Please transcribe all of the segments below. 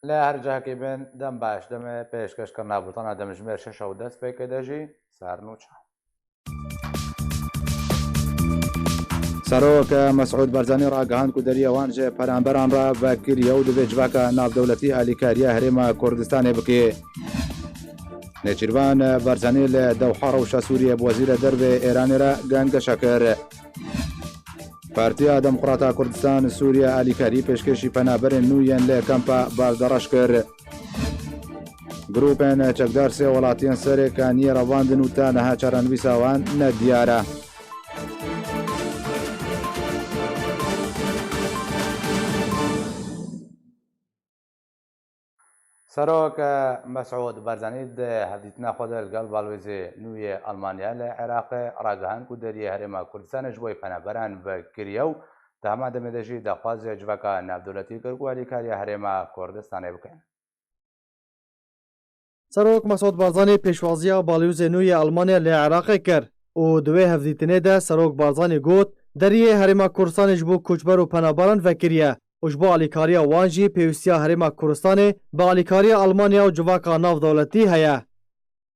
لە هەرجاکەی بێن دەم باش دەمێ پێشکەشکردنا بوتەنە دەمژمێر 6 و دەست پێکە دەژی سارنوچە سەرۆکە مەسعود بەرزانی ڕاگەهاند و دەریەوان ژێ پەرامبەران ڕا بەکریە و دەبێت جوواکە ناودەوڵەتی ئالیکاریە هەرێمە کوردستانێ بکێ. نێچیروان بەرزانی لە دەوحە ڕەوشە سووریە وەزیرە دەربێ ئێرانێرە گەنگەشە کرد. پارتیا دەموکراتە کوردستان سووریا ئالیکاری پێشکەشی پەنابەرên نو yên lê کەمپا بازدەڕەش کرد. گروپên çekdar sê welatiyên serê kaniyê revandin û te neha çarenivîsa wan ne diyar e. سەرۆکە مەسعود بەرزانی هەفتیتنا خۆدا لەگەڵ باڵوێزێ نوێ ئەڵمانیا لە عێراقی ڕاگەهاند و دەریە هەرێمە کوردستانش بۆی پەنابەران بەکریە و داما دەمێدەژی داخوازیە جوواکە ناودەوڵەتی کرد و ئالیکاریە هەرێمە کوردستانê بکەن. سەرۆک مەسعود بارزانی پێشوازیە باڵیوزێ نوێی ئەڵمانیا لە عێراقی کرد و دوێ هەفتیتنێدا سەرۆک بارزانی گوت دەریە هەرێمە کوردستانیش بۆ کوچبەر و پەنابەران vekiriye û ji bo alîkariya wan jî pêwîstiya herêma Kurdistanê bi alîkariya Almanya û civaka navdewletî heye.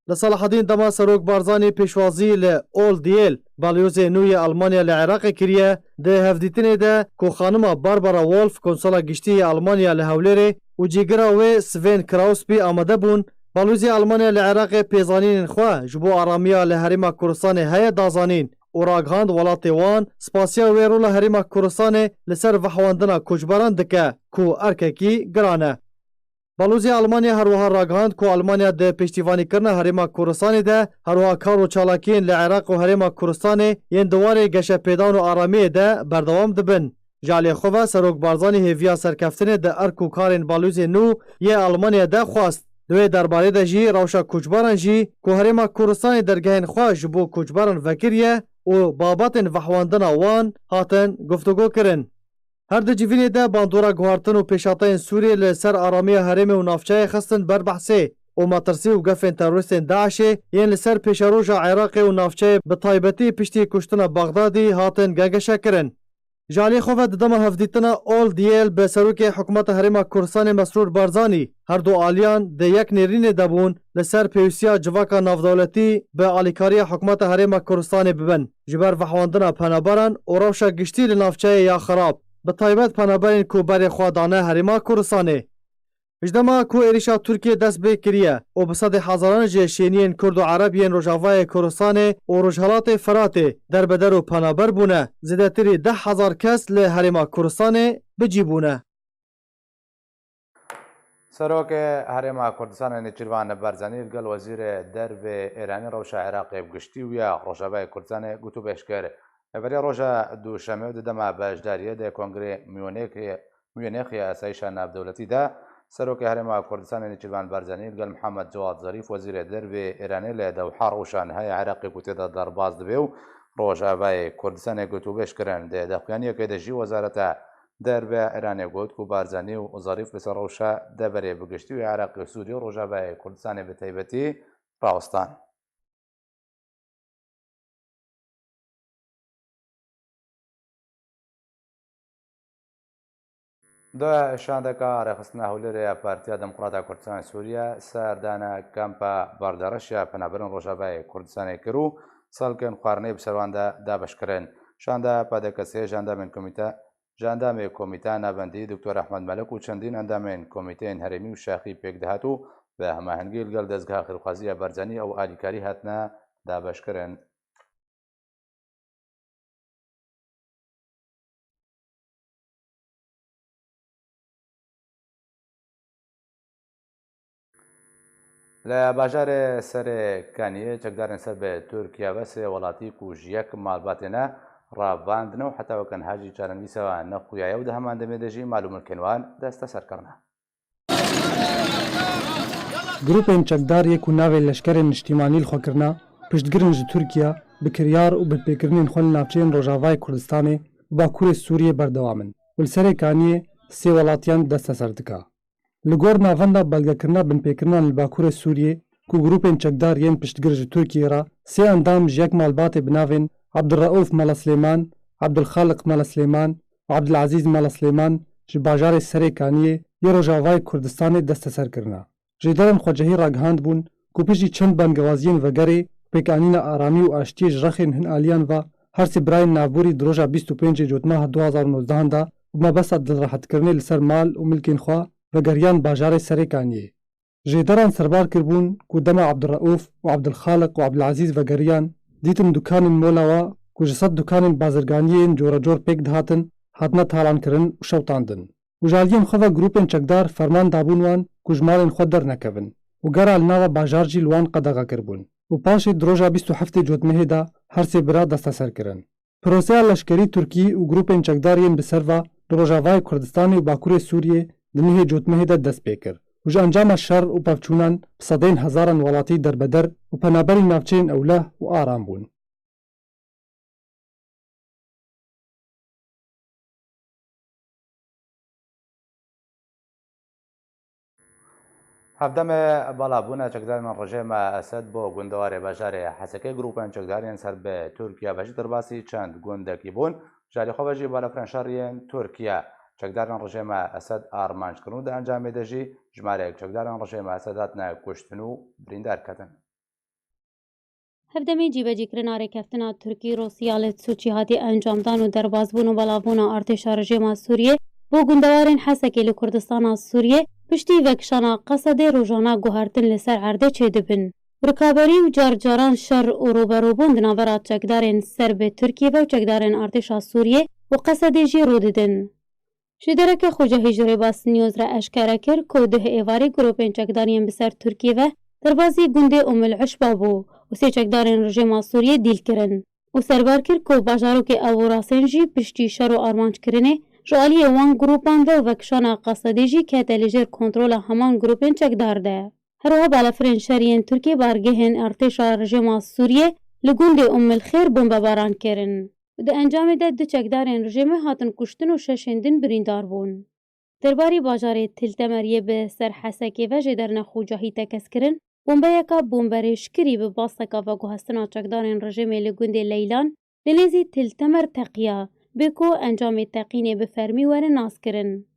Li Salahedîn dema Serok Barzanî pêşwazî li Oldiyêl balyozê nû yê Almanya li Iraqê kiriye di hevdîtinê de ku xanima Barbara Wolf konsola giştî yê Almanya li Hewlêrê û cîgira wê Sven Krausbî amade bûn balyozê Almanya li Iraqê pêzanînên xwe ji bo aramiya li herêma Kurdistanê heye dazanîn û ragihand welatê wan spasiya wê rola herêma Kurdistanê li ser vehwandina koçberan dike ku erkekî giran e. Balûzê Almanya her wiha ragihand ku Almanya di piştîvanîkirina herêma Kurdistanê de her wiha kar û çalakiyên li Iraq û herêma Kurdistanê yên diwarê geşepêdan û aramiyê de berdewam dibin. Ji alê xwe ve Serok Barzanî hêviya serkeftinê di erk û karên balûzê nû yê Almanya de xwast. Di wê derbarê de jî rewşa koçberan jî ku herêma Kurdistanê dergehên xwe ji bo koçberan vekiriye û babatên vehwandina wan hatin guftugû kirin. Her di civînê de bandora guhartin û pêşatayên Sûriyê li ser aramiya herêmê û navçeyê xistin ber behsê û metirsî û gefên terorîstên Daişê yên li ser pêşeroja Iraqê û navçeyê bi taybetî piştî kuştina Baxdadî hatin gegeşe kirin. Ji alê xwe ve di dema hevdîtina Oldiyêl bi serokê hikûmeta herêma Kurdistanê Mesrûr Barzanî her du aliyan di yek nêrînê de bûn li ser pêwîstiya civaka navdewletî bi alîkariya hikûmeta herêma Kurdistanê bibin ji ber vehwandina penaberan û rewşa giştî li navçeyê ya xirab. Bi taybet penaberên ku berê xwe dane herêma Kurdistanê. Ji dema ku êrişa Tirkiye dest pê kiriye û bi sedê hezaran ji şêniyên Kurd û Ereb yên Rojavayê Kurdistanê û Rojhilatê Firatê derbeder û penaber bûne, zêdetirî 10,000 kes li herêma Kurdistanê bicîbûne. Serokê herêma Kurdistanê Nêçîrvan Barzanî li gel wezîrê dervê Îranî rewşa Iraqê bigiştî û ya Rojavayê Kurdistanê got û pêşkir. Everiya roja dûşemê di dema beşdariyê de Kongrê Mûnexê Asayişa Navdewletî de Serokê herêma Kurdistanê Nêçîrvan Barzanî li gel Mihemed Cewad Zarîf wezîrê dervê Îranê li dewha rewşa nihaya Iraqê ku tê de derbas dibe û Rojavayê Kurdistanê got û pêşkirin di daxuyaniyekê de jî wezareta derve Îranê got ku Barzanî û Zarîf li ser rewşa deverê bigiştî û Iraqê Sûriye û Rojavayê Kurdistanê bi taybetî rawestan. Da şandeka rexistina Hewlêrê Partiya Demokrata Kurdistanê Sûriye serdana kampa bardareşya penaberên Rojavayê Kurdistanê kir û salkên xwarinê bi ser wan de dabeşkirin. Şanda PDKSê jandamê Komîteya Navbendî Dr Ehmed Melek û çendîn endamên komîteyên herêmî û şaxî pêk dihat û bi hemahengî li gel dezgeha xêrxweziya Barzanî ew alîkarî hatine dabeşkirin. Li bajarê Serê Kaniyê çekdarên ser bi Tirkiye ve sê welatî ku ji yek malbatê ne ravandine û heta wekenha jî çarenivîsa wan nexuyaye û di heman demê de jî malûmilkên wan deste serkirine. Grupên çekdariyê ku navê leşkerên niştîmanî li xwe kirina piştgirin ji Tirkiye bi kiryar û bi pêkirinên xwe li navçeyên Rojavayê Kurdistanê û Bakurê Sûriyê berdewam in û li Serê Kaniyê sê welatiyan deste ser dike. Li gor navenda belgekirina binpêkirinan li Bakurê Sûriyê ku grupên çekdar yên piştgir ji Tirkiyê re sê endam ji yek malbatê bi navên Abdulrauf Meleslêman, Abdulxaliq Meleslêman û Abdulezîz Meleslêman ji bajarê Serêkaniyê yê Rojavayê Kurdistanê desteserkirina. Jêderên xwecehî ragihand bûn ku piştî çend bangewaziyên vegerê pêkanîna aramî û aştiyê ji rexên hin aliyan ve her sê birayên navborî di roja 25 Cotmeha 2019 da bi mebesta dilrahetkirinê li ser mal û milkên xwe vegeriyan bajarê Serêkaniyê. Jêderan serbar kirbûn ku dema Abdurrauf û Abdulxaliq û Abdulezîz vegeriyan dîtin dukanên mola we ku ji sed dukanên bazirganiyên corecor pêk dihatin hatine talankirin û şewtandin. û ji aliyên xwe ve grûpên çekdar ferman dabûn wan ku ji malên xwe dernekevin û gera li nava bajar jî li wan qedexa kirbûn û paşê di roja 27 Cotmehê de her sê bira desteserkirin. Proseya leşkerî Tirkiyê û grûpên çekdariyên bi ser ve li Rojavayê Kurdistanê û Bakurê Sûriyê di nihê Cotmehê de dest pê kir û ji encama şer û pevçûnan bi sedeyên hezaran welatî derbeder û penaberî navçeyên ewleh û aram bûn. هەفتەمێ بەڵابوونە چەکداران ڕژێمە ئەسەد بۆ گوندەوارێ بەژارێ حەسەکەی گروپان چەکداریان سەر بە تورکیا بەشی دەرباسی چەند گوندێکی بوون جاریخۆ بەژی بەلەفرەن شەڕیان تورکیا چەکداران ڕژێمە ئەسەد ئارمانجکردن و ئەنجامی دەژی ژمارەیەک چەکداران ڕژێمە ئەسەد هاتنە کوشتن و بریندارکردن. هەفتەمێ جیبەجیکردنا ڕێککەوتنا تورکی رووسیا لە سوچی هاتی ئەنجامدان و دەربازبوون و بەڵاوبوونا ئارتێشا ڕژێما سووریێ بۆ گوندەوارên حەسەکێ لە کوردستانا سووریێ پشتی vekşana qesedê rojana guhertin li ser erdê çêdibin. Rikaberî û carcaran şer û roberobûn di navbera çekdarên Serbê Tirkiye ve û çekdarên Artêşa Sûriyê û qesedê jî rûdidin. Ji dereke xwecehî ji Rêbas News re eşkere kir ku di hêvarî grûpên çekdariyên bi ser Tirkiye ve derbasî gundê Umul Uşba bû û sê çekdarên rejima Sûriyê dîl kirin û serbar kir ku bajarokê Ewrasên jî piştî şer û armanjkirinê ji aliyê wan grûpan ve vekşana qesedê jî kete li jêr kontrola heman grûpên çekdar de. Herwiha balafirên şeriyên Tirkiye bargehên Artêşa rejima Sûriyê li gundê Ummilxêr bombebaran kirin. Di encamê de du çekdarên rejimê hatin kuştin û şeşên din birîndar bûn. Derbarî bajarê Tiltemeriyê bi ser Hesekê ve jê derine Xûcahî tekeskirin, bombeyeka bomberêşkirî bi basteka veguhestina çekdarên rejimê li gundê Leylan li nêzî Tiltemer teqiya bê ku encamê teqînê bi fermî were naskirin.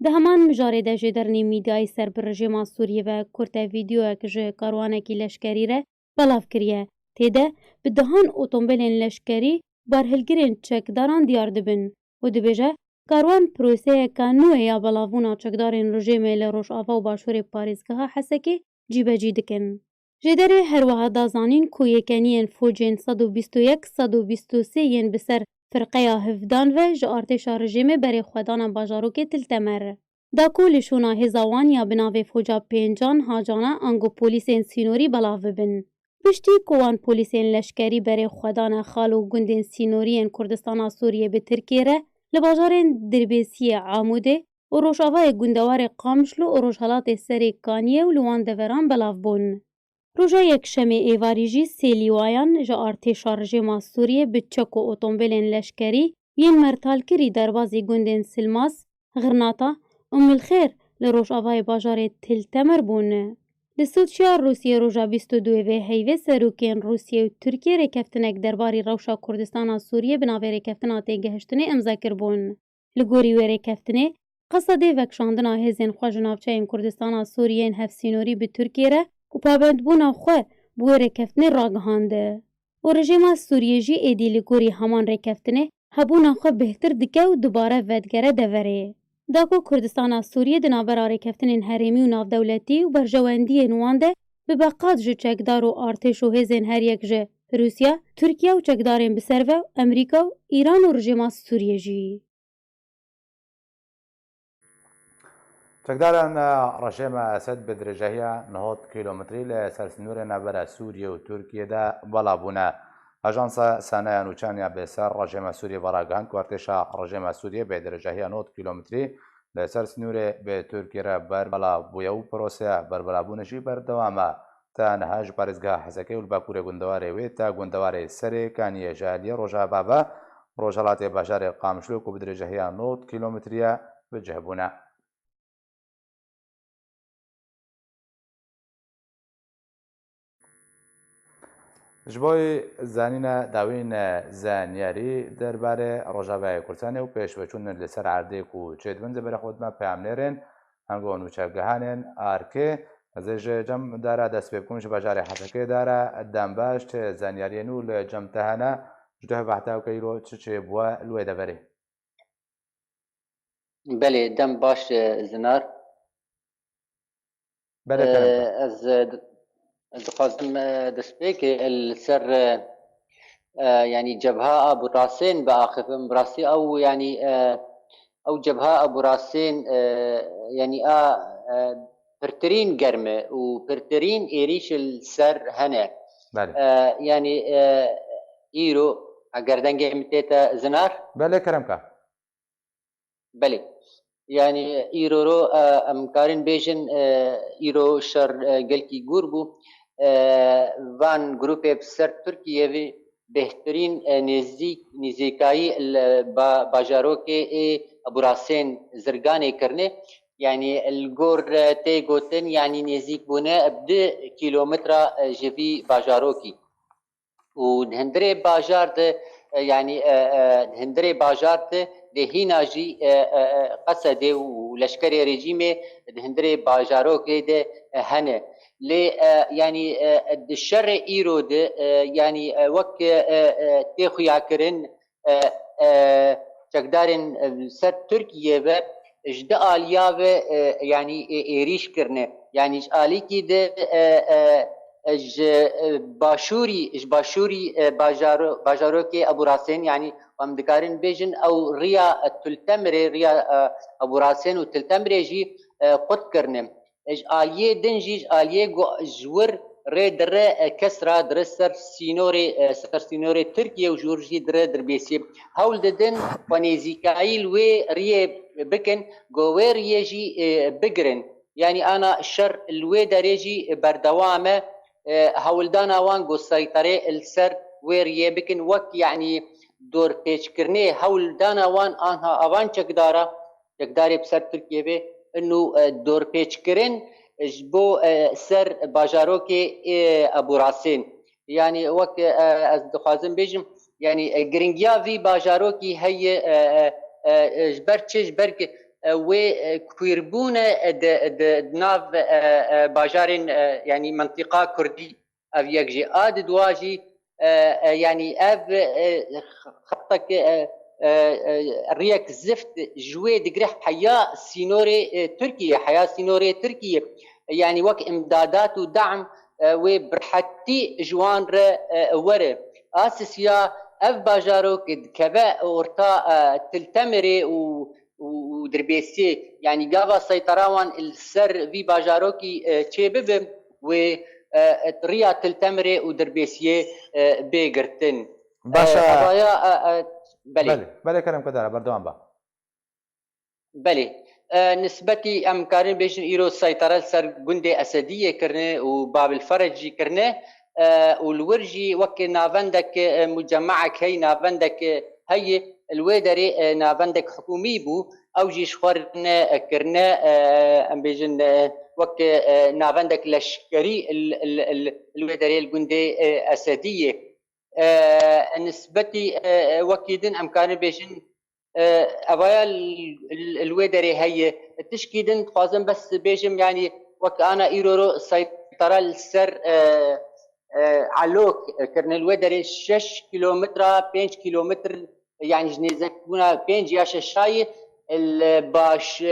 Di heman mijarê de jê dernê mîdyayê ser bi rejima Sûriyê ve kurte vîdyoyek ji karwanekî leşkerî re belav kiriye. Têde bi dihan otomobîlên leşkerî barhilgirên çekdaran diyar dibin û dibêje karwan proseyeka nû ya belavbûna çekdarên rejimê li Rojava û başûrê Parêzgeha Hesekê cîbecî dikin. Jê derê herwiha da zanîn ku yêkeniyên focên 121-123 yên bi ser firqeya hevdan ve ji artêşa rejimê berê xwedana bajarokê Tiltemer. Da ku lîşûna hêza wan ya bi navê foca pêncan hacana ango polîsên sînorî belav bibin. Piştî ku wan polîsên leşkerî berê xwedana xal û gundên sînorî yên Kurdistana Sûriyê bi Tirkiye re li bajarên Dirbêsiyê Amûdê û Rojavayê gundewarê Qamişlo û Rojhilatê Serêkaniyê û li wan deveran belav bûn. Roja yekşemê êvarî jî sê lîwayan ji artêşa rejima Sûriyê bi çek û otomobîlên leşkerî yên mertalkirî derbasî gundên Silmas, Xirnata, Ummilxêr li Rojavayê bajarê Tiltemer bûn. Li Sûçya Rûsyê roja 22 vê heyvê serokên Rûsyê û Tirkiye rêkeftinek derbarî rewşa Kurdistana Sûriyê bi navê rêkeftina têgihiştinê imza kirbûn. Li gorî wê rêkeftinê, qesedê vekşandina hêzên xwe ji navçeyên Kurdistana Sûriyê hevsînorî bi Tirkiye re û pabendbûna xwe bi wê rêkeftinê ragihand. û rejima Sûriyê jî êdî li gorî heman rêkeftinê hebûna xwe bêhtir dike û dubare vedgere deverê. Da ku Kurdistana Sûriyê di navbera rêkeftinên herêmî û navdewletî û berjewendiyên wan de bi beqat ji çekdar û artêş û hêzên her yek ji Rûsya, Tirkiye û çekdarên bi ser ve Emerîka û Îran û rejima Sûriyê jî. چەکداران ڕژێمە ئەسەد بە درێژەیە 90 کیلۆمتری لە سەرسنوورە ناوبەرە سووریە و تورکیەدا بەڵاوبوونە. ئەژانسە سانایان وچانیا بێسەر ڕژێمە سووریە بەڕاگەهاند و ئەرتێشا ڕژێمە سووریە بە درێژەیە 90 کیلۆمتری لە سەر سنوورێ بێ تورکیەرە بەربەڵاوبوویە و پرۆسەیە بەربەڵاوبوونەشی بەردەوامە تا نەهاژ پارێزگا حەزەکەی و باکوورێ گوندەوارێ وێ تا گوندەوارێ سەرێکانیە ژالیە ڕۆژابابە ڕۆژهەڵاتی بەژارێ قامشلۆک و بدرێژەیە 90 کیلۆمتریە بجەهبوونە. ji bo zanîna dawîn zanyarî derbarê Rojavayê Kurdistanê û pêşveçûnên li ser erdê ku çêdibin di bera xwe dima peyamnêrên hemgî nûçegehanên ARK ez ê ji cem dara dest pê bikim ji bajarê Hesekê dara dembaş tê zanyariyê nû li cem te hene ji duh behta îro çi çêbûye li wê deverê. بله دم باش زنار Belê kerem ka. از دخوازم دسبيك السر يعني جبهة أبو راسين بآخف براسي أو يعني أو جبهة أبو راسين يعني برترين قرمة وبرترين إيريش السر هنا Belê. يعني إيرو أقردن جيمتيتا زنار Belê kerem ka. بله يعني إيرو أمكارن بيجن إيرو شر قلكي قربو وان جروبي بسر تركيا في بهترين نزيكاي باجاروكي أبو راسين زرقاني كرنه يعني الجور تيغوتن يعني نزيك بنا بد كيلومتر جفي باجاروكي ودهندري باجارت يعني دهندري باجارت دهينا جي قصده ولشكري رجيمي دهندري باجاروكي ده هنه لي يعني الشر ايرو ده يعني وك تيخويا كرن چکدارن سر ترکیه و اجدا آلیا و يعني ايريش كرنه يعني آلي كي ده اج باشوري باجاروكي ابو راسين يعني ام دكارن بيجن او ريا تلتمري ريا ابو راسين وتلتمري جي قد كرنم اج آليه دنجي آليه جور ري در كسرا در سر سينوري تركيا وجورجي در بيسي هول ددن ونيزيكايل وي ري بكن جوير يجي بقرن يعني انا الشر الوي دريجي بردوامه هولدانا وان جو سيطرة السر وير يبكن وك يعني دور بيش كرني هولدانا وان انها اوان چکداري بسر تركيا به انه دور بيش كرن جبو سر باجاروكي ابو راسين يعني وك از دخوازم بيجم يعني جرينجيا في باجاروكي هي جبرك و كويربونه ناف باجارين يعني منطقه كردي اف يكجي اد دواجي يعني اف خطك ريك زفت جوي دقرح حياه سينوري تركيا حياه سينوري تركيا يعني وك امدادات ودعم وبرحتي جوان ورا اساسيا اف باجارو كبا اورتا تلتمري ودربيسي يعني قابا سيطراوان السر في باجاروكي تشيبب و ريا تلتمري ودربيسي بيغرتن باشا بلي كرم كدارا بردوان با بلي نسبتي امكارن بيجن ايرو سيطرة سر جندي اسدية كرنه وباب الفرج كرنه والورجي وك نافندك مجمعك هي نافندك هي الويدري نافندك حكومي بو او جيش خورنا كرنا ام بيجن وك نافندك لشكري الويدري الجندي اسديه نسبتي وكيدن امكان بيجن ابايا الويدري هي تشكيدن خوازم بس بيجم يعني وك انا ايرو سيطره السر علوك كرن الويدري 6 كيلومتر 5 كيلومتر يعني جنيزكونا 5 يا شاي الباش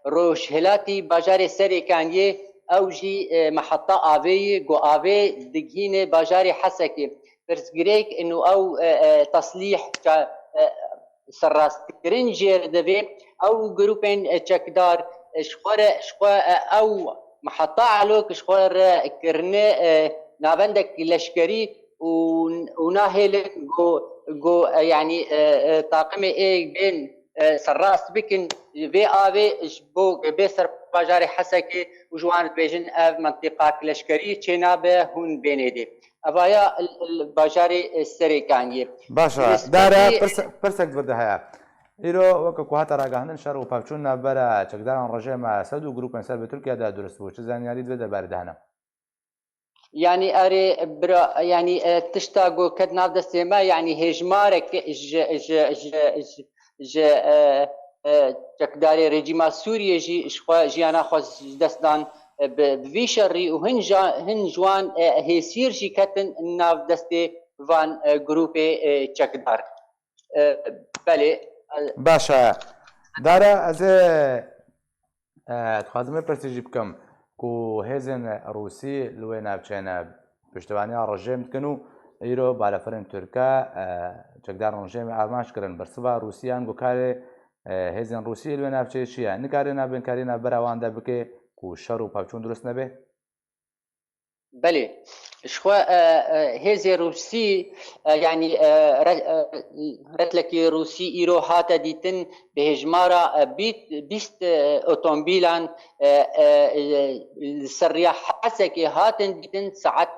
الروش هلاتي باجاري سري كانيه اوجي محطه افي جو افي دقينه باجاري حسكي فرسجريك انه او تصليح سراسترين جير دبي او جروبين تشكدار شخوره او محطه علوك شخوره كرنه نافندك لشكري وناهل جو يعني طاقم اي بين سراست بكن في افي جبو بيسر باجاري حسكي وجوان بيجن اف منطقه لشكري تشينابه هون بينيدي ابايا الباجاري السريكانيه باشا دارا برسك برده هيا إيرو وكو هاتا راگهاندن شر و پاوچون برا چکداران رژیم اسد و گروپ انسر به ترکیه دا درست بود چه زانیاری دوی درباره دهنم يعني اري برا يعني تشتاقو كدنا دستما يعني هجمارك ج تقداري رجيم سوريا جي شخوا جيانا خو دستان بفيشري هن جوان هيسير جي كتن ناف دستي فان جروبي تقدار بله باشە دارە ئەزێ دخوازمە پرسیژی بکەم و هێزن ڕووسی لێ ناوچێنە پشتوانیا ڕژێم بکەن و ئیرۆ بالەفرن تورکە چەکدار ڕژێمی ئاماشکردن بەرسبا رووسیان گوکارێ هێزن ڕووسی لێ ناوچێ چییە نکارێ نابنکارینە بەراواندا بکێ و شەڕ و پاچوون دروست نەبێ بله شخوا هزي روسي يعني رتلكي روسي إيرو هاتا ديتن بهجمارة بيست أوتومبيلان السرية حسكي هاتن ديتن ساعات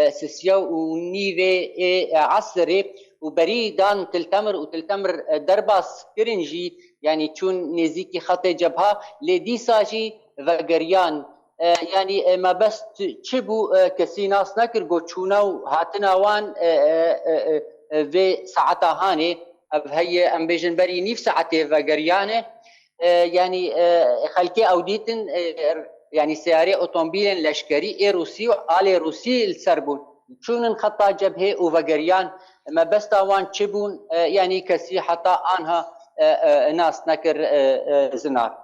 سسيو ونيفي عصري وبريدان تلتمر درباس كرنجي يعني تشون نزيكي خط جبهة لديساجي وغريان يعني ما بس تشبو كسي ناس نكر جو تشونو هاتنا وان في ساعتها هاني هي ام بيجن بري نيف ساعتي وغريانه يعني خلكي اوديتن يعني سياري اوتومبيل لشكري روسي على روسي السربون شون خطا جبهه وغريان ما بس تاوان تشبون يعني كسي حتى انها ناس نكر زنار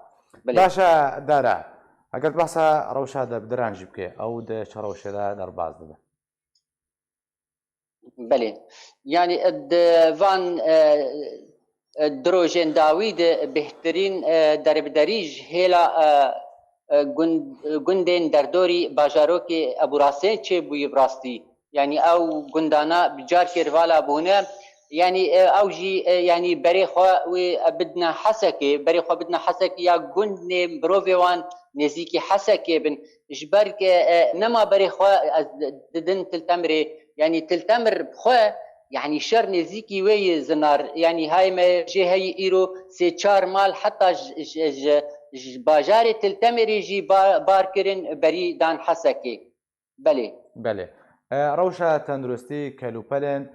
باشا دارا ئەگەر باسە ڕەوشا دەبدرانجی بکێ ئەو چ ڕەوشێدا دەرباز دەبێت بله يعني فان دروجين داويد بهترين دربدريج هلا گندين دردوري باجاروكي ابو راسين چه بوي براستي يعني او گندانا بجار كيروالا بونه يعني اوجي يعني بريخوا وبدنا حسكي بريخوا بدنا حسكي يا گند بروفيوان نزيكي حسكي بن جبرك نما بريخوا ددن تلتمري يعني تلتمر بخوا يعني شر نزيكي وي زنار يعني هاي ما جي هي ايرو سي چار مال حتى باجاري تلتمري جي باركرن بري دان حسكي بله بله روشا تندرستی کلوپلن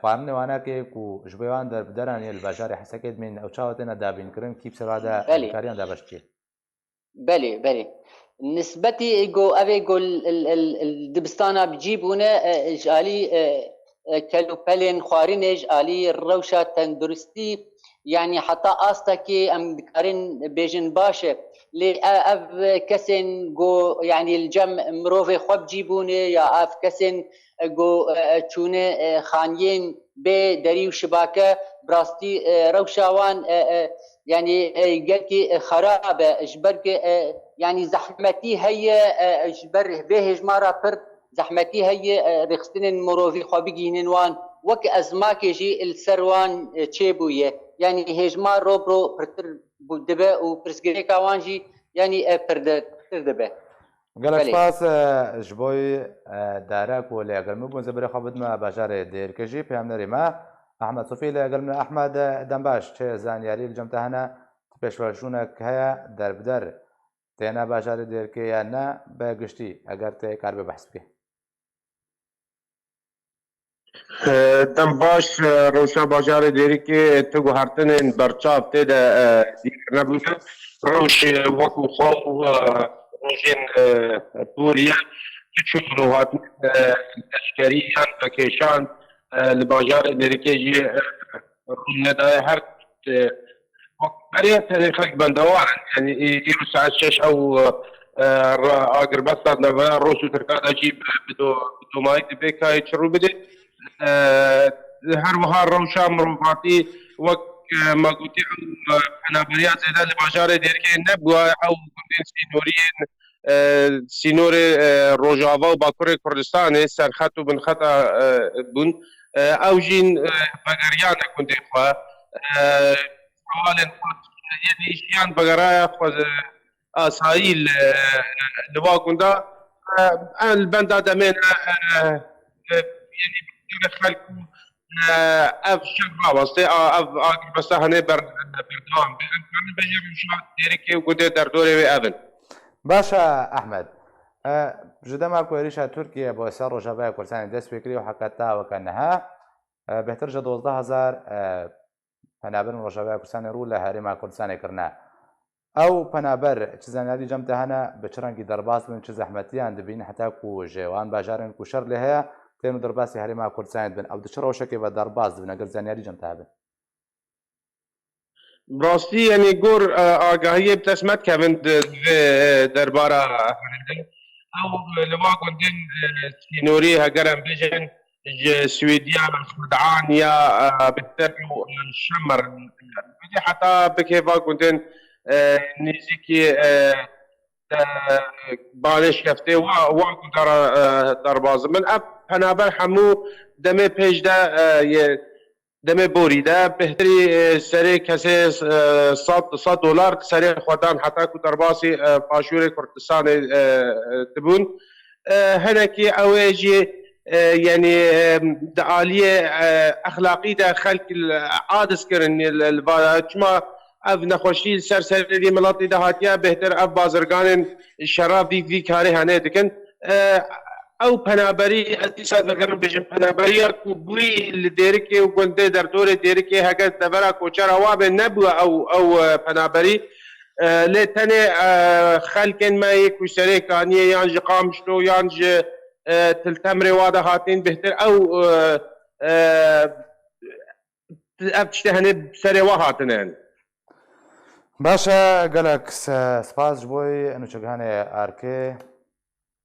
خواردن واناکێک و ژبەیان دەربدەران ێ باژاری حەسەکەت من ئەو چاوەتێنە دابینکردن کیپسەوادا کاریان دابشتێ بله بله نسبتي جو ابي جول الدبستانا بجيبونه اجالي كلوبلين خوارينج الي الروشه تندرستي يعني حتى استكي ام ذكرين بيجن باشه لي اف كسن جو يعني الجم مروفي خب جيبونه يا اف كسن جو تشونه خانيين بدري وشباكه براستي روشاوان يعني قالكي خرابه جبرك يعني زحمتي هي جبر به جماره بر زحمتي هي رخصتين مروفي خبيجين وان وك ازماك يجي السروان تشيبويه يعني هجمار روبرو برتر دبه وبرسكريكا وانجي يعني دبه قالك سپاس جبوي دارك ولا قلمو بون زبر خبدنا باشار دير كجي بيامنري ما احمد صوفي لقلمنا احمد دنباش چه زانياري الجمتهنا پێشوەشونێک هەیە دەربدەر تێنە باژاری دێرکێ یان نا بەگشتی ئەگەر تێ کار بێ بەحس بکێ دەم باش ڕەوشە باژارê دێرکێ tu guhartinên berçav tê de dîr nebûne rewş wekû xwe û rojên Sûriye çûn û hatin leşkeriyan vekêşan li bajarê dêrkê jî rûn nedaye her برية تاريخك بندوان يعني يديروا ساعات شاش او اقربات نفا روس وتركات اجيب بدو مايك بيكا يتشرو بدي هر وهار روشا مروفاتي وك ما قلت انا بريات زي اللي بجاري ديركين نبوا او كنتين سينوريين سينوري روجافا وباكوري كردستاني سرخات وبن خطا بن او جين بقريان كنت اخوة حوالي يدي شيان بقرايا خذ اسرائيل لواكن دا البندا دمين يعني خلق اف شباب وسط اف بس هني بردوام بيجي مش ديريكي وقد دردوري افن باشا احمد ji dema ku êrişa Tirkiye bo ser Rojavaya Kurdistanê dest pê kiriye û heqeta weke niha bêhtir ji 12,000 penaberên Rojavaya Kurdistanê rû li Herêma Kurdistanê kirine. Ew penaber çi zanyarî cem te hene bi çi rengî derbas bin çi zehmetiyan dibîn heta ku ji wan bajarên ku şer lê heye tên û derbasî Herêma Kurdistanê dibin. Ew di çi rewşekê ve derbas dibin eger zanyarî cem te hebe. براستی یعنی گور آگاهی بتسمت کبن درباره او لوا گندن سینوری هگرم بجن سويديا خدعان يا بالترو الشمر حتى بكيفا كنتن نيزيكي بالش كفتي وكنت درباز من اب انا برحمو دمي بيج دا دمي بوري دا بهتري سري كسي $100 سري خدان حتى كنت درباسي باشوري كردستان تبون هناكي اواجي يعني دعالية أخلاقية ده خلق عادس كرن الباجما أف نخوشي سرسري ملاطي دهاتيا بهتر أف بازرگان الشراب في كاري هنه دكن أو پنابري اتصال بكرن بجن پنابري كوبوي لديركي وكنده در دور ديركي هكذا دبرا كوچر هوا نبوه أو پنابري لتنه خلقن ما يكوشتري كانيه يانج قامشلو يانج تلتمري وادا هاتين بهتر او تشتهني بسري وهاتنين باشە گەلک سپاس بۆی نوچەکانی ئارکێ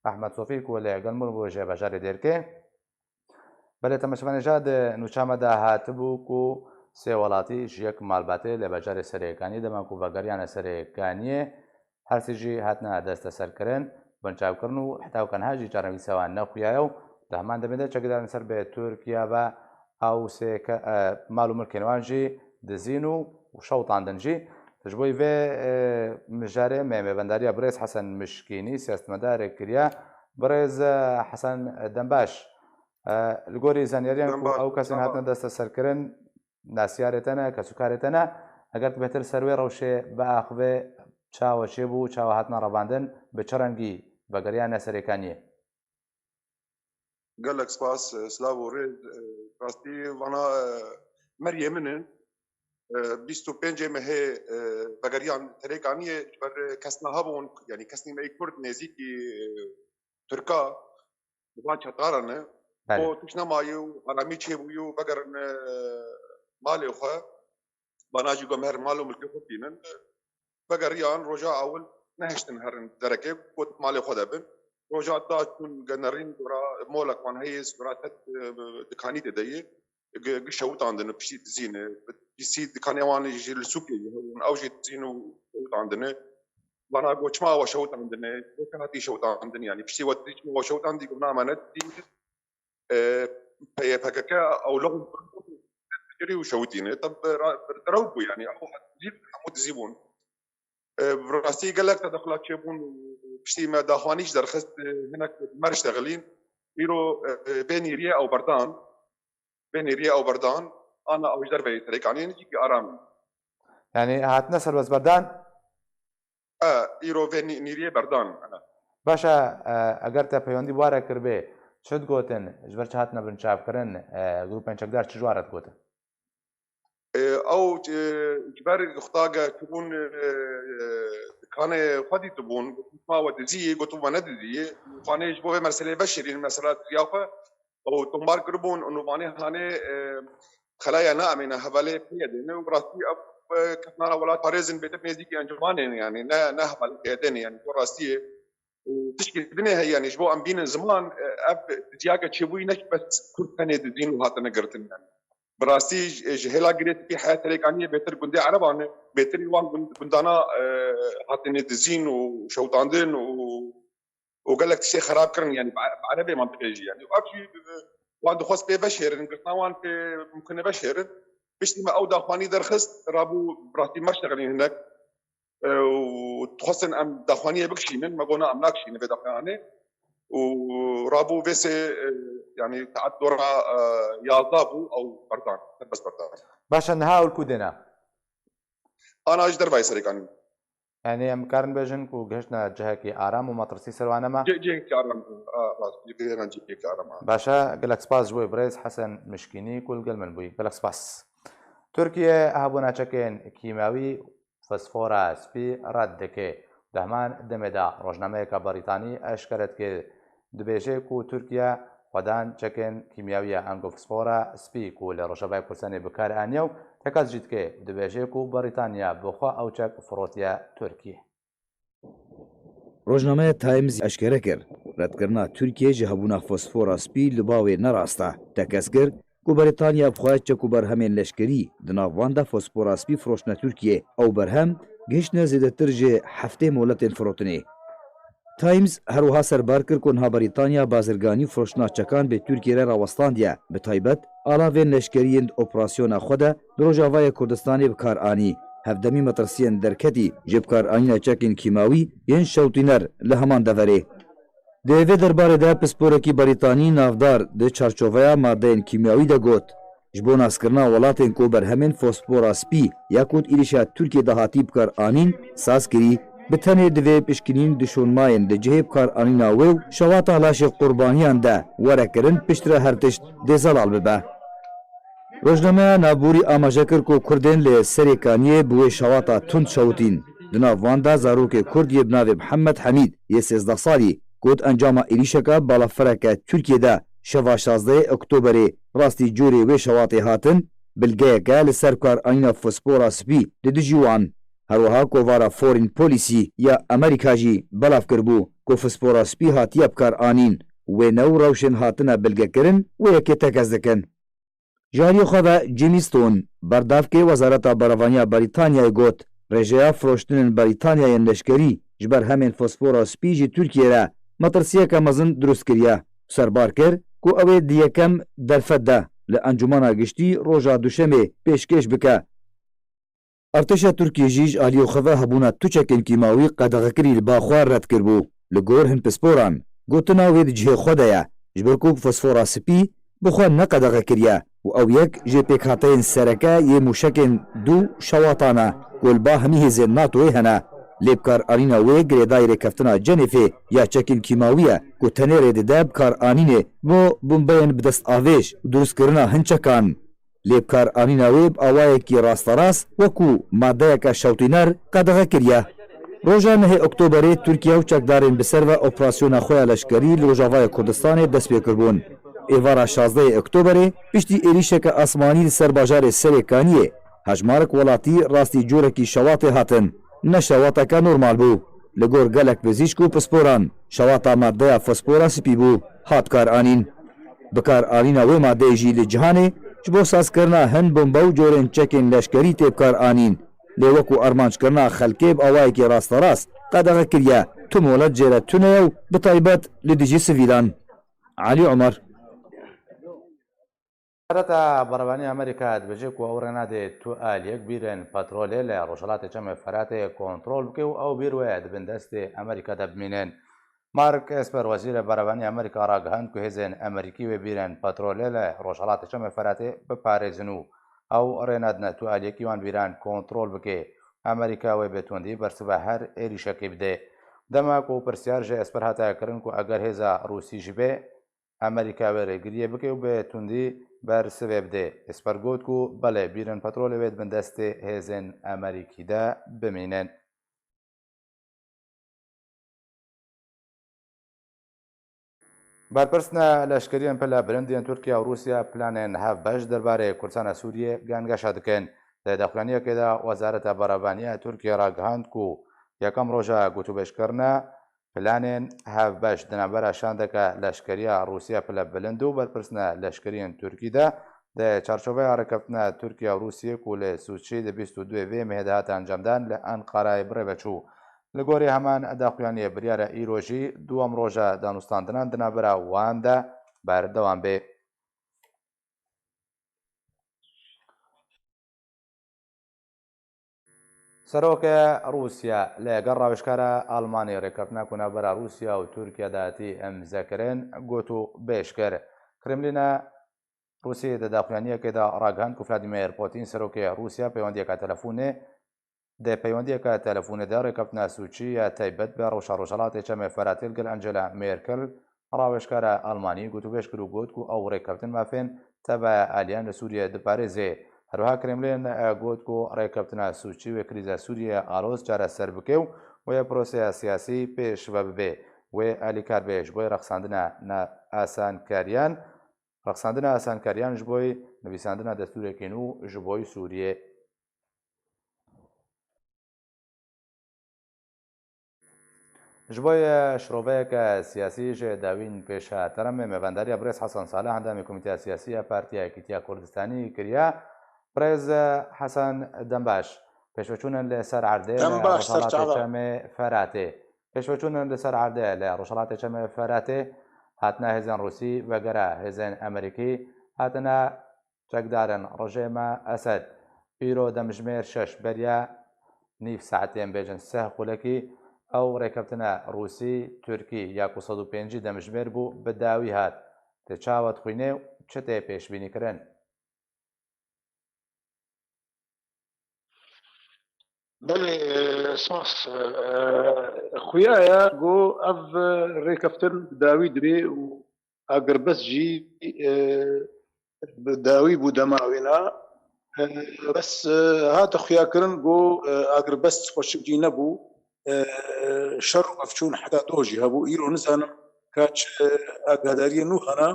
ئەحمەد سۆفی و لە گەلمون بۆ ژێ بەژاری دێرکێ بەلێ تەمەشەمەنێژاد نوچامەدا هاتبوو و سێ وڵاتی ژیەک مالباتێ لە بەژاری سەرەکانی دەماک و بەگەریانە سەرەکانیە هەرسیژی هاتنە دەستە سەرکردن بنچاوکردن و حتاوکەنهاژی جارەویسەوان نەخویایە و لە هەمان دەبێت چەکدارن سەر بێ تورکیا بە ئەو سێکە ماڵ و ملکێنوانژی دزین و شەوتاندنجی تشبۆی vê mijarê mêmêbendariya Birêz Hesan Mişkînî siyasmetdarê kiriye Birêz Hesan Dembaş li gorî zanyariyan ku ew kesên hatine deste serkirin nasiyarê te ne kesûkarê te ne eger tu bêhtir ser wê rewşê biaxivê çawa çêbû çawa hatina revandin bi çi rengî vegeriyane serêkaniyê gelek spas slav û rê rastî vana Meryê min in 25 مهê vegeriyan terêkaniyê ji ber kesna hebûn yanî kesnî me Kurd nêzîkî Tirka bi van çetaran e û tişnemayî û aramî çêbûyî û vegerin malê xwe bana jî gumer mal û milkê xwe tînin vegeriyan roja awil neheştin herin derekê got malê xwe debin roja da çûn generîn dora molek wan heyê sura tet dikanî dedeyê شوطاندن بشي تزينه بيسي كان يواني يجي السوق او جي تزينه شوطاندن وانا قوشما وشوطاندن وكانتي شوطاندن يعني بشي وديش وشوطاندي قلنا امانات دي بكاكا او لغم تجري وشوتينه طب تروبوا يعني او حتجيب حمود زيبون براسي قال لك تدخلات شيبون بشي ما داخوانيش درخست هناك ما اشتغلين يرو بين ريا او بردان بين ريا او بردان انا او جدر في تريكاني نجي ارام يعني هاتنا سربز بردان ايرو في نيريا بردان انا باشا اگر تا پەیوەندی بوارە کردبێ چت گوتن ji ber çi hatine binçavkirin grûpên çekdar çi jwaret gotin او جبر اختاga تبون كان خدي تبون ما ودزي قلت ما ندزي فاني جبوه مساله بشري المساله يافا او تمبار كربون انه ماني هاني خلايا نامنا هبالي بيدن وبراسي كفنا ولا باريزن بيت ميزيكي انجمان يعني نا هبال بيدن يعني براسي وتشكي الدنيا هي يعني جبو ام بين زمان اب تجاك تشبوي نك بس كنت انا دين وهات نقرتن يعني براسي جهلا قريت في حياه تريكانيه بيتر قندي عربانه بيتر يوان بندانا هاتني دزين وشوطاندين وقال لك شيء خراب كرن يعني بعربي منطقي يعني وابشي وعنده خاص ببشر نقطنا وان ممكن بشر بشتي ما اودا اخواني درخست رابو براتي ما اشتغلين هناك وتخصن ام داخوانيه بكشينن ما قلنا املاك شي نبدا يعني ورابو بس يعني تعد دورا ياضابو او بردان بس بردان باشا نهاول كودنا انا اجدر باي سريكاني يعني ئەم کارن بێژن و گەشتە جەهەکی ئارام و مەترسی سەروانەمە جيك عرم جيك عرم باشە گەلەک سپاس ژوی برێز حەسەن مشکینی کولگەل من بووی گەلەک سپاس تورکیە هەبوو ناچەکەن کیماوی فسفۆرە سپی ڕەت دەکێ دەهمان دەمێدا ڕۆژنامەیەکە بەریتانی ئەشکەرت کرد دبێژێک و تورکیا خۆدان چەکەن کیمیاویە ئەنگۆفسفۆرە سپیک و لە ڕۆژەبای کوردستانی بەکارهانیە و تەکەس جیتکێ دبێژێک و بەریتانیا بخوا ئەو چەک فرۆتیە تورکیە ڕۆژنامەیە تایمز ئەشکەرە کرد ڕەتکردنا تورکیە ji hebûna fosfora spî li bavê nerasta tekez kir ku Brîtanya bixwaye çek û berhemên leşkerî di nav wan de fosfora spî firoşne Tirkiye ew berhem gihiştine zêdetir ji heftê moletên firotinê. Times her wiha serbar kir ku niha Brîtanya bazirganî firoşna çekan bê Tirkiye re rawestandiye bi taybet alavên leşkeriyên operasyona xwe de di Rojavayê Kurdistanê bikar anî. Hevdemî metirsiyên derketî ji bikaranîna çekên kîmawî yên şewtîner li heman deverê. Di vê derbarê de pisporekî Brîtanî navdar di çarçoveya maddeyên kîmyawî de got ji bo naskirina welatên ku berhemên fosfora spî ya ku êrişa Tirkiye de hatî bikaranîn saz kirî bi tenê divê pişkinîn dişonmayên di cihê bikaranîna wê û şewata laşê qurbaniyan de were kirin piştre her tişt dê zelal bibe. Rojnameya navborî amaje kir ku Kurdên li serê Kaniyê bi wê şewata tund şewitîn. Di nav wan de zarokê Kurd yê bi navê Mihemed Hemîd yê 13 salî got encama êrişeka balafireke Tirkiyeyê de şeva 16 Oktoberê rastî corê wê şewatê hatin bilgeyeke li ser karanîna fosfora spî di dijî wan. Her wiha kovara Foreign Policy ya Amerîka jî belav kirbû ku fosfora spî hatiye bikaranîn wê new rewşên hatine bilgekirin wê yekê tekez dikin. Jariyê xwe ve Jimmy Stone berdavkê Wezareta Berevaniya Brîtanyayê got rêjeya firoştinên Brîtanyayên leşkerî ji ber hemên fosfora spî jî Tirkiye re metirsiyeke mezin drust kiriye. Serbar kir ku ew ê di yekem derfet de li encumena giştî roja duşemê pêşkêş bike. Artêşa Tirkiye jî ji aliyê xwe ve hebûna tu çekên kîmawî qedexekirî li baxwe red kirbû. Li gor hin pisporan gotina wê di cihê xwe de ye ji ber ku fosfora spî bi xwe neqedexekiriye û ew yek jê pêkhateyên sereke yê mûşekên dû şewatan e ku li ba hemî hêzên NATOyê hene. Lêbkaranîna wê girêdayê rêkeftina Cenefê ya çekên kîmawî ye ku tenê rê dide bikaranînê bo bombeyên bi dest avêj û durustkirina hin çekan. Lêbkaranîna wê bi awayekî rasterast wekû maddeyeka şewtîner qedexe kiriye. Roja 9 Oktoberê Tirkiye û çekdarên bi ser ve operasyona xwe ya leşkerî li Rojavayê Kurdistanê dest pê kirbûn. Êvara 16 Oktoberê piştî êrişeke asmanî li ser bajarê Serê Kaniyê hejmarek welatî rastî corekî şewatê hatin. Ne şewateke normal bû. Li gor gelek pizîşk û pisporan şewata maddeya fosfora spî bû hat karanîn. Bikaranîna wê maddeyê jî li cihanê ji bo sazkirina hin bomba û corên çekên leşkerî tê bikaranîn. Lê wekû armançkirina xelkê bi awayekî rasterast qedexe kiriye tu molet jêre tuneye û bi taybet li dijî sivîlan. Alî Umar وەزارەتە بەڕێوانیی ئەمریکا دەبێژێت و ئەو ڕێنادێت تو ئالیەک بیرن پەترۆلێ لە ڕۆژهەڵاتی چەمە فەراتێ کۆنتڕۆل بکە و ئەو بیر وایە دەبن دەستێ ئەمریکا دەبمێنن. مارک ئێسپەر وەزیرە بەڕێوانیی ئەمریکا ڕاگەهاند و هێزن ئەمریکی وێ بیرن پەترۆلێ لە ڕۆژهەڵاتی چەمە فەراتێ بپارێزن و ئەو ڕێنادنە تو ئالیەکی وان بیران کۆنتڕۆل بکێ. ئەمریکا وێ بێتوەندی بەرسبە هەر عێریشەکەی بدێ. دەماک و پرسیارژە ئێسپەر هاتایەکردن و ئەگەر هێزە ڕووسیژ بێ ئەمریکا وێ ڕێگریە بکە و بێتوندی بەرسوێ بدێ. ئێسپەر گوت و بەڵێ بیرن پەترۆلە وێت بن دەستێ هێزن ئەمریکیدا بمێنن. بەرپرسنە لەشکریان پەلا برندیان تورکیا و رووسیا پلانێن هەف بەش دەربارەی کوردستانە سووریە گانگەشە دکەن. لە داخوانیەکێدا وەزارەتە بەڕێوانیە تورکیا ڕاگەهاند و یەکەم ڕۆژە گوتوبێژکردنە پلانên hevbeş di navbera şandeka leşkeriya Rûsya pile bilind û berpirsina leşkeriyên Tirkî de di çarçoveya rêkeftina Tirkiye û Rûsyê ku li Sûçî di 22 vê mehê de hate encamdan li Enqerayê birêve çû. Li gorî heman daxuyaniyê biryara îro jî duwam roja danûstandinan di navbera wan de berdewam bê. سەرۆکە رووسیا لەگەڵ ڕاوێژکارە ئەڵمانی ڕێککەوتنا و ناوبەرە رووسیا و تورکیا داهاتی ئەمزەکردن گوت و بێشکر. کرملینە رووسیە دە داخوانیەکێدا ڕاگەهاند و ڤلادیمیر پوتین سەرۆکەی رووسیا پەیوەندیەکە تەلەفۆنێ دە پەیوەندیەکە تەلەفۆنێدا ڕێکەوتنە سوچیە تایبەت بە ڕەوشە ڕۆژهەڵاتی چەمە فەراتێل ئەنجەلا مێرکل ڕاوێژکارە ئەڵمانی گوتوبێژ کرد و گوت و ئەو ڕێکەوتن مافێن تەبە ئالیان لە سووریە دپارێزێ هەروها کرێملێن گوت و ڕێکەوتنە سوچی وێ کریزە سووریە ئالۆز چارە سەر بکێ و وەیە پرۆسەیە سیاسی پێشوە ببێ وێ ئالیکار بێژ بۆی ڕەخساندنە ئاسانکاریان ji بۆی نویساندنە دەستورێکین و ji بۆی سووریێ ji بۆی شرۆڤەیەکە سیاسی ژێ داوین پێشاتەرەمێ مێڤەنداریە برێز حەسەن ساڵح هەندامی کۆمیتە سیاسیە پارتیا یەکێتیە کوردستانی کردیا برێز حەسەن دەمباش پێشوەچوونن لەسەر عەردێ لە ڕۆژهەڵاتی چەمێ فەراتێ پێشوەچوونن لەسەر عەردێ لە ڕۆژهەڵاتی چەمێ فەراتێ هاتنە هێزن رووسی وەگەرە هێزن ئەمریکی هاتنە چەکدارن ڕۆژێمە ئەسەد ئیرۆ دەمژمێر 6 بەریا نیف ساعتێن بێژن سە خولەکی ئەو ڕێکەوتنە رووسی تورکی یاکو 105 دەمژمێر بوو بەداوی هات تێچاوت خوێنێ و چتێ پێشبینیکردن بله ساس خویایە گۆ ئەv ڕێکەفتن داوی درێ و ئەگەر بەس جی داوی بوو دەماوێنا بەس هاتە خویاکردن گۆ ئەگەر بەس خۆشکی نەبوو شەڕ و ئەفچوون حتا دۆژی هەبوو ئیرۆ نزانم کاچ ئاگاداریە نو هەنا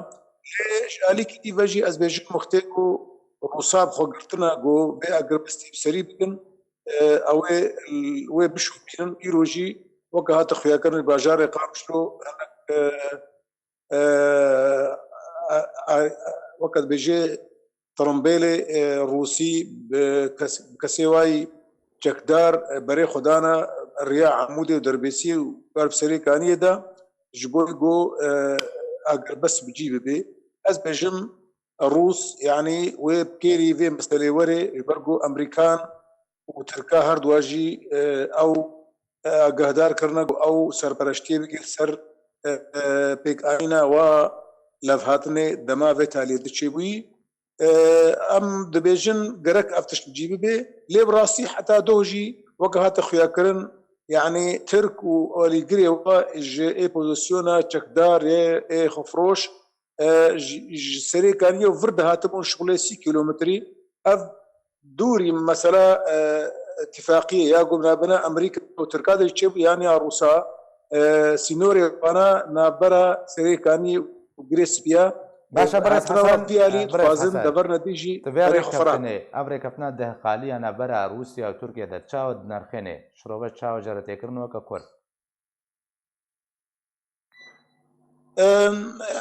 لێش ئالیکی دیڤەژی ئەس بێژی مختێک و ڕووساب خۆگرتنە گۆ بێ ئەگەر بەستی سەری بکن ئەوێ وێ بشوبینن ئیرۆژی وەکە هاتە خویاکردن باژارێ قاپشتۆ وەکەت بێژێ تڕمبێلێ رووسی کەسێ وای چەکدار بەرێ خوددانە ڕیا عمودێ و دەربێسی و بەربسەرێکانیەدا ji بۆی گۆ ئەگەر بەس بجی ببێ ئەس بێژم رووس یعنی وێ پکێری vê meselê werê ber got ئەمریکان و ترکا هەردوواژی ئەو ئاگادارکردنە ئەو سەرپەرشتیە بگیر سەر پێکئینە وا لەڤهاتنێ دەما vê taliyê diçêbûyî ئەم دەبێژن گەرەک ئەف تشت بجی ببێ لێ بڕاستی حتا دۆژی وەکە هاتە خویاکردن یعنی ترک و ئۆلیگرێەوە ji ê pozîsyona çekdar ê xwefiroş ji serêkaniye vir dihatibûn şixulê 30 kîlometrî ev دووری مەسەلا اتفاقیە یا گۆبنابنا ئەمریکا و ترکا دەچێبوو یانیا ڕووسا سینۆرێ وانە نابەرە سەرێکانی گرێسپیا باشە دیالی خوازن دەبەرنە دیژی ئەم ڕێکەوتنە دەهقالیانە بەرە رووسیا و تورکیا دەرچاوت نرخێنێ شرۆڤە چاوە جارەتێکردنەوەکە کورد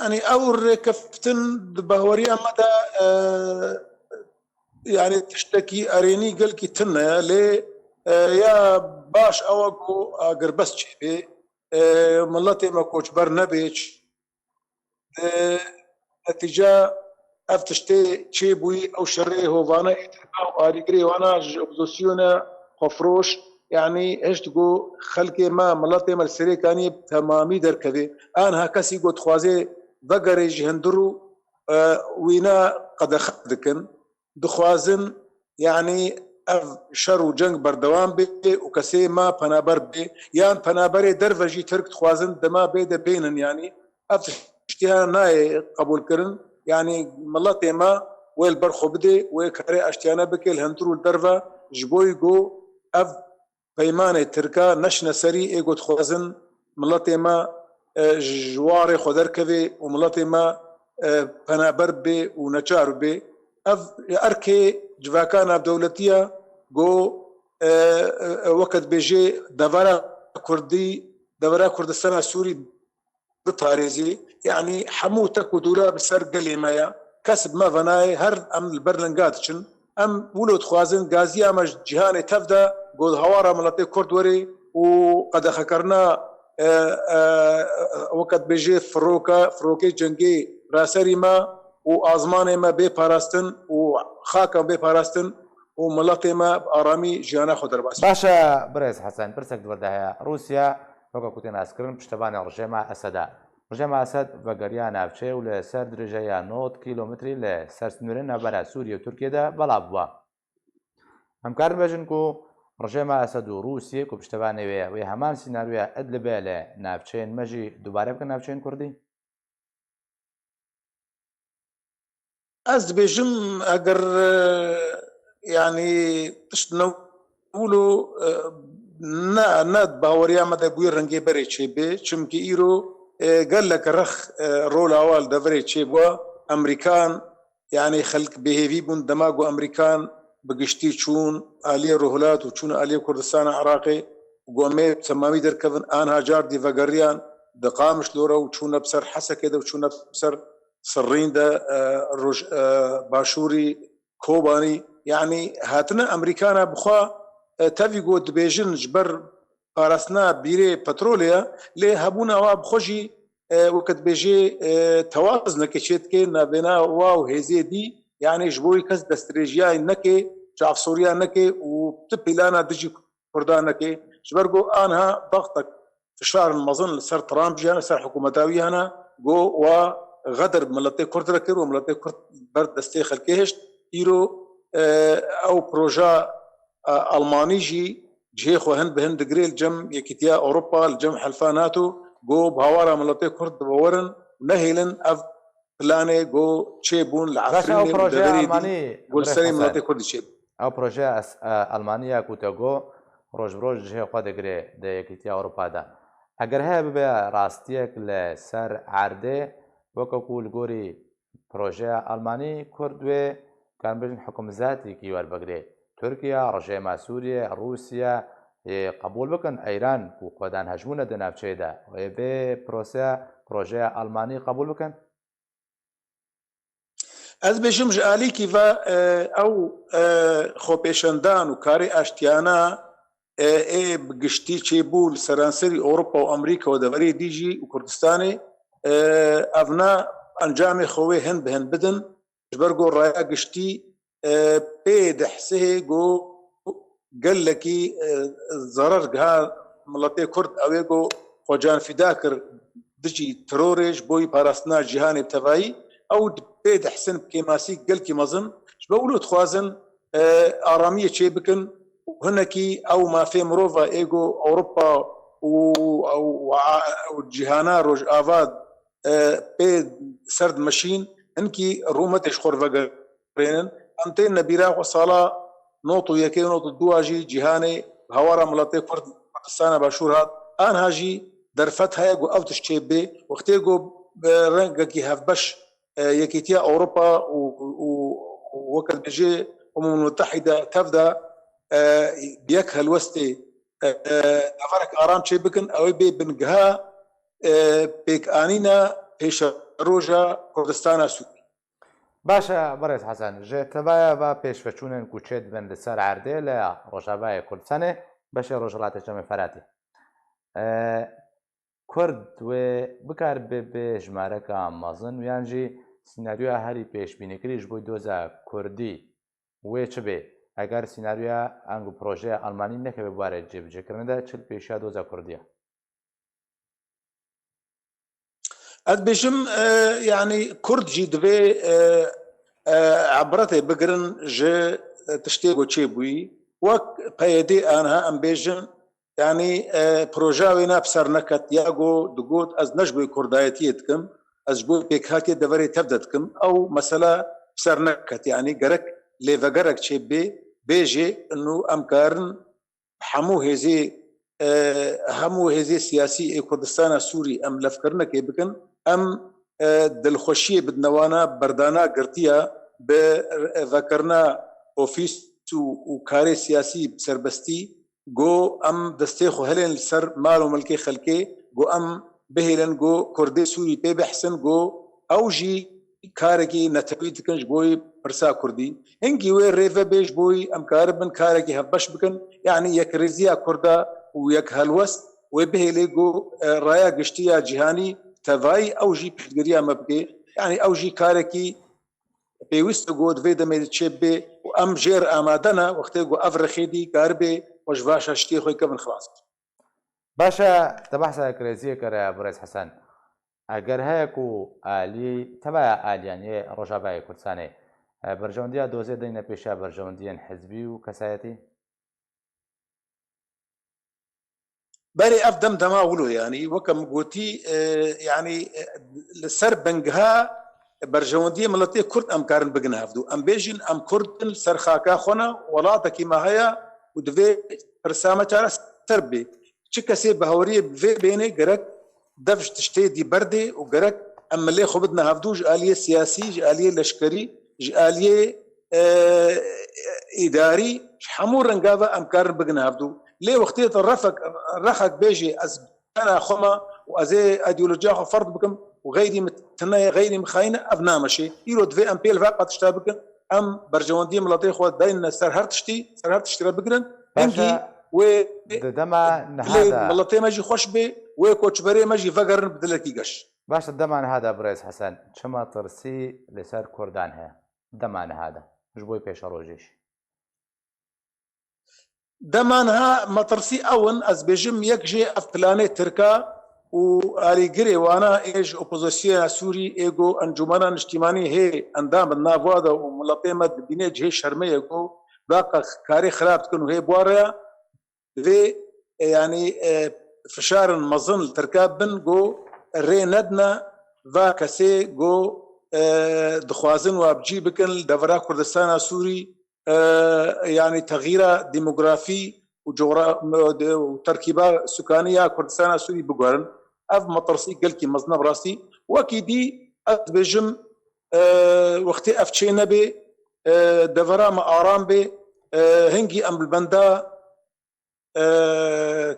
ینی ئەو ڕێکەفتن باوەری ئەمەدا يعني تشتكي أريني قلكي تنا لي يا باش أوقو أقر بس شيء ملتي ما كوش برنبيش نتيجة أفتشتي شيء بوي أو شريه هو فانا أو أريقري وانا أوبوزيسيونا خفروش يعني إيش تقول خلقي ما ملتي ما السري كاني تمامي در كذي أنا هكاسي قد خوازي بقري جهندرو وينا قد أخذكن دخوازن يعني اف شر و جنگ بردوام بێ و کەسێ ما پەنابەر بێ یان پەنابەرێ دەرڤەژی ترک دخوازن دەما بێدە بینن yani ev tiştiyan nayê qebûlkirin yani miletê me wê li ber xwe bidê wê karê eştiyana bike li hindir û derve ji bo got ev peymanê tirka neşne serî ê got dixwazin miletê me ji warê xwe derkevê û miletê me penaber bê û neçar bê ev erkê civakana dewletiya got weket bêjê devera Kurdî devera Kurdistana Sûrî biparêzî yani hemû tek û dûra bi ser gelê me ye kes bi me venayê her em li ber linga diçin em wilo dixwazin gaziya me ji cîhanê tev de got hewara miletê Kurd werê û qedexekirina weket bêjê firokê cengê raserî me û azmanê me bê parastin û xaka bê parastin û miletê me bi aramî jiyana xwe derbas. باشە برێز حەسەن پرسێک دووەردا هەیە رووسیا وەکە کوتێ ناسکردن پشتەبانی ڕژێمە ئەسەدا ڕژێمە ئەسەد بەگەریا ناوچێ و لە سەر درێژەیە 90 کیلۆمتری لە سەرسنوورە نەبەرە سووریە و تورکیەدا بەڵا بووە هەمکارن بێژن و ڕژێمە ئەسەد و رووسیە و پشتەوانەوەیە وێ هەمان سیننارویە ئەد لەبێ لە ناوچەین مەژی دووبارە بکە ناوچەین کوردی ئەس دەبێژم ئەگەر ینی تشتنەولو نەت باوەریامەدە بووی ڕەنگێ بەرێ چێ بێ چمکە ئیرۆ گەلێکە ڕەخ ڕۆلاوال دەڤرێ چێ بووە ئەمریکان یعنی خەلک بەهێوی بوون دەماگ و ئەمریکان بگشتی چوون ئالیە ڕۆهلات و چوون ئالیە کوردستانە عراقی گۆمێ تەمامی دەرکەون ئانها جار دیڤەگەڕیان دقامش لۆرە و چوونە بسەر حەسەکێدە و چوونە بسەر سڕیندا باشووری کۆبانی یعنی هاتنە ئەمریکانە بخوا تەوی گۆ دبێژن ji ber پاراستنا بیرێ پەترۆلەیە لێ هەبوونەوە بخۆشی وەکت بێژێ تەواز نەکەچێتکێ نابێنا وا و هێزێ دی یعنی ji بۆی کەس دەستێژیای نەکێ چاافسۆریا نەکێ و tu پلانە دژی کوردان نەکێ ji ber got anha دەختك فشارن مەزن لەسەر ترامپ ژیانە سەر حکوومەتاویانە گۆ وا غەدر ملەتێ کوردرە کرد و ملەتێ کورد بەر دەستێ خەلکێ هێشت ئیرۆ ئەو پرۆژە ئەڵمانیژی جهێ خۆ هەند بە هەند دەگرێت جەم یەکیتیا ئەوروپا جەم حەلفا ناتۆ گۆ باوارە ملەتێ کورد بەوەرن نەهێلن ئەف پلانێ گۆ چێ بوون لە عفرینێ ملەتێ کوردی چێ ئەو پرۆژە ئەلمانیا کوتەگۆ ڕۆژ ڕۆژ جهێ خوا دەگرێ لە یەکیتیا ئەوروپادا ئەگەر هەیە ببێ ڕاستیەک لە سەر عاردێ وەکەکو لگۆری پرۆژەیە ئەلمانی کوردوێ کامبژن حکومزاتێکی وەربگرێ تورکیا ڕژێمە سووریە رووسیا قبول بکەن ئەیران و خۆدان هەژمونە دە ناوچەیەدا بێ پرۆژەیە ئەلمانی قبول بکەن ئەس بێژم ژ ئالیکی بە ئەو خۆپێشەندان و کاری ئاشتیانە بگشتی چێبوو سەرانسەری ئەوروپا و ئەمریکەوە دەڤەری دیژی و کوردستانی ئەڤنا ئەنجامی خۆی هەند بە هەند بدن ژبەر گۆ ڕایە گشتی پێ دەحسێ گۆ گەلێکی زەرەرگها مڵەتێ کورد ئەوێ گۆ خۆجان فیدا کرد دژی ترۆرێژ بۆی پاراستنا جیهانی تەڤایی ئەو پێ دەحسن کێماسی گەلکی مەزن بە ئولو دخوازن ئارامیە چێ بکن هەنێکی ئەو مافێ مرۆڤ ئێگۆ ئەوروپا و جیهانا ڕۆژ ئاواد پێ سرد مەشین هەنکی ڕوومەتش خۆرڤەگەڕێنن ئەم تێن نەبیرا و ساڵا نۆت و یەکەی نۆت دوواژی جیهانێ هەوارە مڵەتێ کوردستانە باشوور هات ئانهاژی دەرفەت هەیە گۆ ئەو تش چێ بێ وەختێ گۆ ڕەنگەکی هەفبەش یەکیتیا ئەوروپا وەکت بێژێ ئەمم متحیدە تەفدا یەک هەلوەستێ ئەفەرێک ئارام چێ بکن ئەوەی بێ بنگها پێکئانینە پێشە ڕۆژە کوردستانە سوودی باشە بەڕێز حەسەن ژێتەبایە بە پێشفەچوونن کوچێت بن لەسەر عاردێ لە ڕۆژاوای کوردستانێ بەشێ ڕۆژهڵاتێکەمە فەراتی کورد وێ بکار بێ ژمارەکە مەزن ویانجی سینناریوە هەری پێشبینیکریش بۆی دۆزە کوردی وێ چ بێ ئەگەر سینناریوە ئەنگ و پرۆژەیە ئەلمانی نەکەوێ بوارێت جێبجێکردندا چل پێشیا دۆزە کوردیە ئەت بێژم یعنی کوردجی دەبێ عبرەتێ بگرن ژێ تشتێک و چێ بووی وەک پەیەدێ ئانها ئەم بێژن یعنی پرۆژاوێ ناپسەر نەکەت یاگۆ دگوت ئەس نەش بۆی کوردایەتیە دکم ئەس بۆ پێکهاتێ دەڤەرێ تەبدە دکم ئەو مەسەلە پسەر نەکەت یعنی گەرەک لێڤەگەرێک چێ بێ بێژێ و ئەمکارن هەموو هێزێ سیاسی کوردستانە سووری ئەم لەفکردنەکێ بکن ئەم دڵخۆشیە بدنەوانە بەردانا گرتیە بە ڤەکردنا ئۆفیس و کارێ سیاسی سەربەستی گۆ ئەم دەستێ خۆ هەلێن سەر مال و ملکێ خەلکێ گۆ ئەم بهێلن گۆ کوردێ سووری پێ بەحسن گۆ ئەو ژی کارێکی نەتەوی دکەنج بۆی پرسا کوردی هەنگی وێ ڕێڤە بێژ بۆی ئەم کار بن کارێکی هەبەش بکەن یعنی یەک ڕێزیە کووردا و یەک هەلوەست وێ بهێلێ گۆ ڕایە گشتیە جیهانی تەڤایی ئەو ژی پشتگیریە مە بکێ یعنی ئەو ژی کارێکی پێویستە گۆ دوێ دەمێت چێ بێ و ئەم ژێر ئامادەنە وەختێ گۆ ئەڤ ڕەخێدی کار بێ وەش باشە شتێ خۆی کە بن خلاص باشە تەبەحسە کرێزیە کەرە بڕێز حەسەن ئەگەر هەیەک و ئالی تەبایە ئالیانیە ڕۆژاوای کوردستانێ بەرژەوەندیە دۆزێ دەینە پێشە بەرژەوەندیان حزبی و کەسایەتی بري اف دمدما ولو يعني وكم قوتي يعني السر بنجها برجوندية ملتي كرد ام كارن بجنها فدو ام بيجن ام كرد سر خاكا خونا ولا كيما هيا ودفي رسامة على سربي تشكسي بهوريه بفي بيني جرك دفش تشتي دي بردي وجرك اما اللي خبدنا هفدو جاليه سياسي جاليه لشكري جاليه اداري حمور رنقافه ام كارن بجنها فدو ليه وقتيه الرخك بيجي از انا خما وازي ايديولوجيا فرض بكم وغيري متنايا غيري مخاينه ابنا ماشي يرد في ام بي الفاقه تشتابك ام برجوندي ملطي خو داين سرهرتشتي بقرن انجي و دما هذا ملطي ماجي خوش بي وكوتشبري ماجي فقرن بدلكي قش باش الدمان هذا بريز حسن شما ترسي لسر كردان هي دمان هذا مش بوي بيش روجيش دمانها مطرسي اون از بيجم يكجي اف بلانيت تركا وآلي قري وانا ايج اوبوزيسيون سوري ايجو انجمنا اجتماعي هي اندام النافوادا وملطيمة بينيج هي شرمية جو باقا كاري خراب تكون هي بواريا في يعني فشار مظن تركاب بن جو ري ندنا فاكسي جو دخوازن وابجي بكن دفرا كردستان سوري يعني تغيير ديموغرافي وتركيبة سكانية كردستان سوري بقرن اف مطرسي قلكي مزنب راسي وكيدي اتبجم وقتي افتشينا بي دفرا ما آرام بي هنجي ام البندا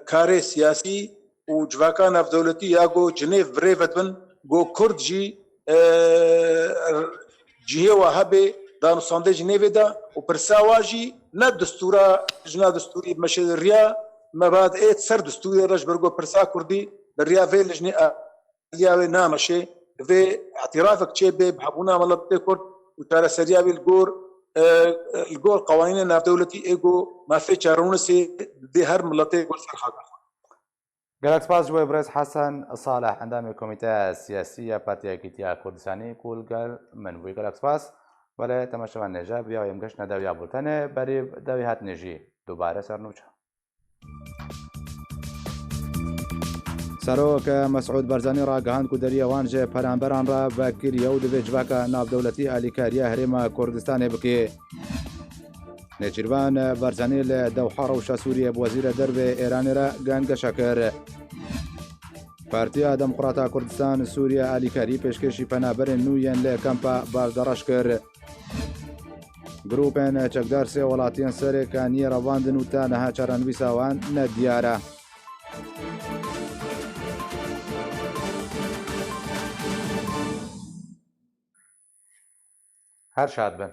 كاري سياسي وجواكان اف دولتي ياغو جنيف بريفت بن جو كرد جي جيه وهبي دانو ساندي جنيف دا وبرساواجي نا دستورا جنا دستوري بمشي الريا ما بعد ايت سر دستوري رج برغو برسا كردي الريا في لجني الياوي نامشي في اعترافك تشيبي بحبونا ملطي كرد وتارا سريابي الجور قوانين دولتي ايجو ما في شارونسي دي هر ملطي كل سرخاقه قالك سباس جوي بريز حسن صالح عندما الكوميتيه السياسيه بارتيا كيتيا كردستاني كل قال من بوي قالك سباس ولا تماشى من نجاب يا يمكشنا داويا بولتانه بريب داوي هات نجي دوباره سرنوچ سەرۆکە مەسعود بەرزانی ڕاگەهاند و دەریەوان ژێ پەرامبەران ڕا بەکریە و دەبێت جوواکە ناودەوڵەتی ئالیکاریە هەرێمە کوردستانێ بکێ. نێچیروان بەرزانی لە دەوحە ڕەوشە سووریە وەزیرە دەربێ ئێرانێرە گەنگەشە کرد. پارتیا دەموکڕاتە کوردستان سووریە ئالیکاری پێشکەشی پەنابەرێن نوێن لە کەمپە باردەڕەش کرد. گروپێن چەکدار سێ وڵاتیان سەرێکە نیە ڕەواندن و تا نەها چارەنویساوان نەدیارە. هر شاد بن